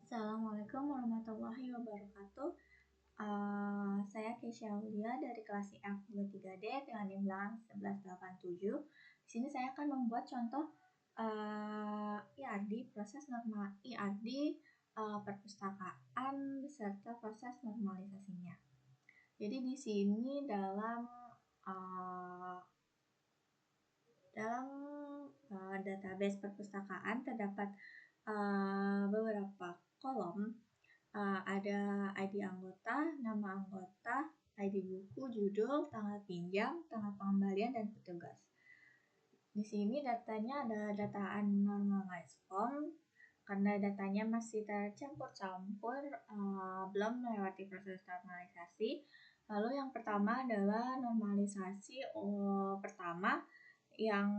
Assalamualaikum warahmatullahi wabarakatuh. Saya Kesya Aulia dari kelas IF23D dengan NIM 1187. Di sini saya akan membuat contoh IRD, proses normal IRD perpustakaan beserta proses normalisasinya. Jadi di sini dalam database perpustakaan terdapat beberapa kolom. Ada ID anggota, nama anggota, ID buku, judul, tanggal pinjam, tanggal pengembalian, dan petugas. Di sini datanya ada data unnormalized form karena datanya masih tercampur-campur, belum melewati proses normalisasi. Lalu yang pertama adalah normalisasi pertama, yang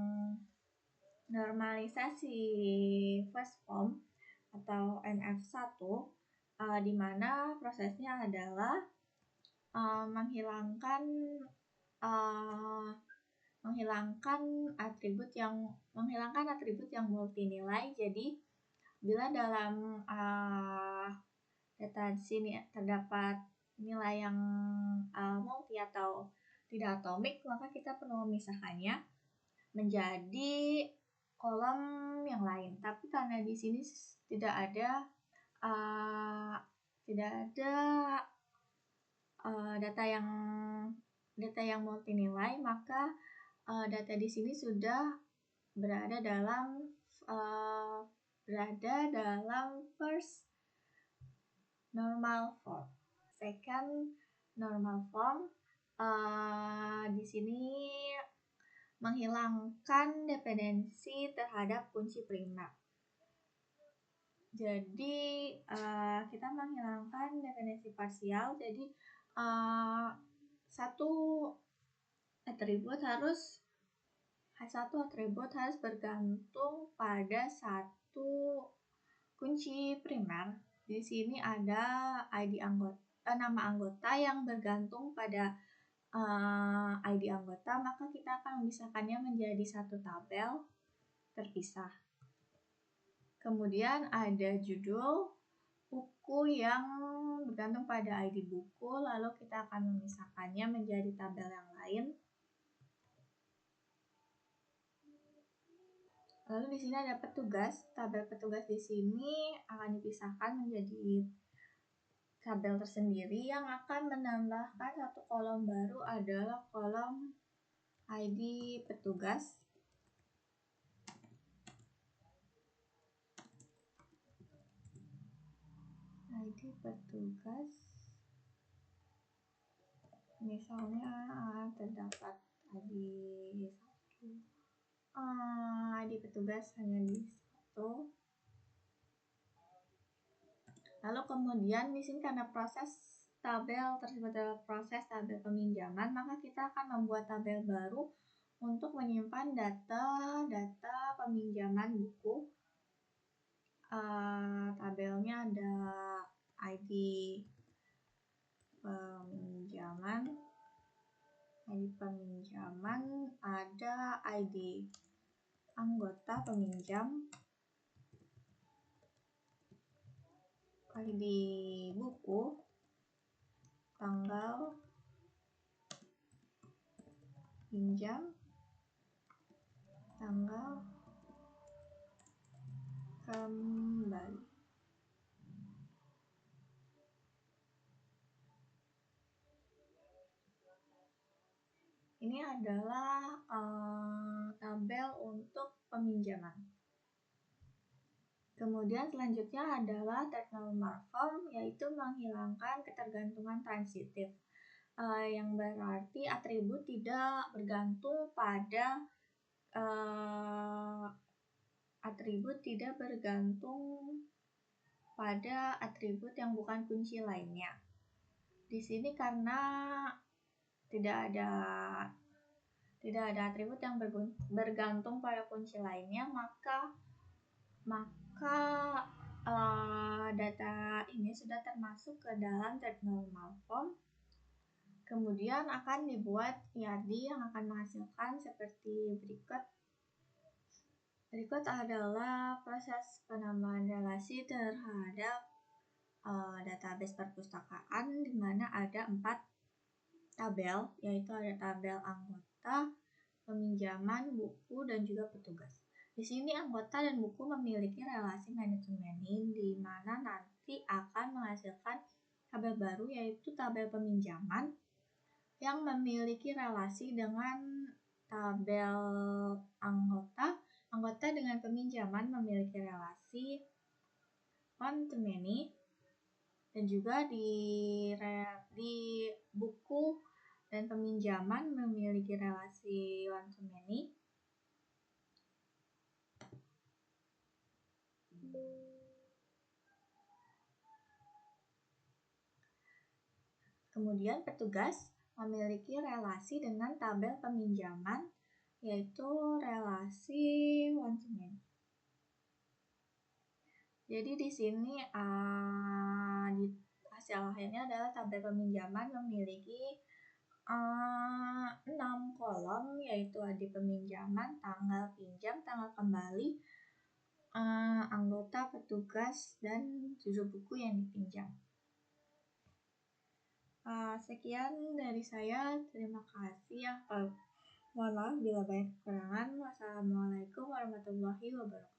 normalisasi first form atau NF1, di mana prosesnya adalah menghilangkan atribut yang multi nilai. Jadi bila dalam data di sini terdapat nilai yang multi atau tidak atomik, maka kita perlu memisahkannya menjadi kolom yang lain. Tapi karena di sini tidak ada data yang multi nilai, maka data di sini sudah berada dalam first normal form. Second normal form di sini menghilangkan dependensi terhadap kunci primer. Jadi kita menghilangkan dependensi parsial. Jadi satu atribut harus bergantung pada satu kunci primer. Di sini ada ID anggota, nama anggota yang bergantung pada ID anggota, maka kita akan memisahkannya menjadi satu tabel terpisah. Kemudian ada judul buku yang bergantung pada ID buku, lalu kita akan memisahkannya menjadi tabel yang lain. Lalu di sini ada petugas. Tabel petugas di sini akan dipisahkan menjadi tabel tersendiri yang akan menambahkan satu kolom baru, adalah kolom ID petugas. ID petugas, misalnya terdapat ID petugas hanya di satu. Lalu kemudian di sini karena proses tabel tersebut adalah proses tabel peminjaman, maka kita akan membuat tabel baru untuk menyimpan data peminjaman buku. Tabelnya ada ID peminjaman, ada ID anggota peminjam, ID buku, tanggal pinjam, tanggal kembali. Ini adalah tabel untuk peminjaman. Kemudian selanjutnya adalah third normal form, yaitu menghilangkan ketergantungan transitif, yang berarti atribut tidak bergantung pada atribut yang bukan kunci lainnya. Di sini karena tidak ada atribut yang bergantung pada kunci lainnya, maka data ini sudah termasuk ke dalam third normal form. Kemudian akan dibuat IRD yang akan menghasilkan seperti berikut. Berikut adalah proses penambahan relasi terhadap database perpustakaan di mana ada 4 tabel, yaitu ada tabel anggota, peminjaman, buku, dan juga petugas. Di sini anggota dan buku memiliki relasi man-to-many di mana nanti akan menghasilkan tabel baru, yaitu tabel peminjaman yang memiliki relasi dengan tabel anggota. Anggota dengan peminjaman memiliki relasi one-to-many, dan juga di buku dan peminjaman memiliki relasi one-to-many. Kemudian petugas memiliki relasi dengan tabel peminjaman, yaitu relasi one-to-many. Jadi di sini di hasil akhirnya adalah tabel peminjaman memiliki 6 kolom, yaitu ada peminjaman, tanggal pinjam, tanggal kembali, anggota, petugas, dan judul buku yang dipinjam. Sekian dari saya, terima kasih ya. Mohon maaf bila banyak kekurangan. Wassalamualaikum warahmatullahi wabarakatuh.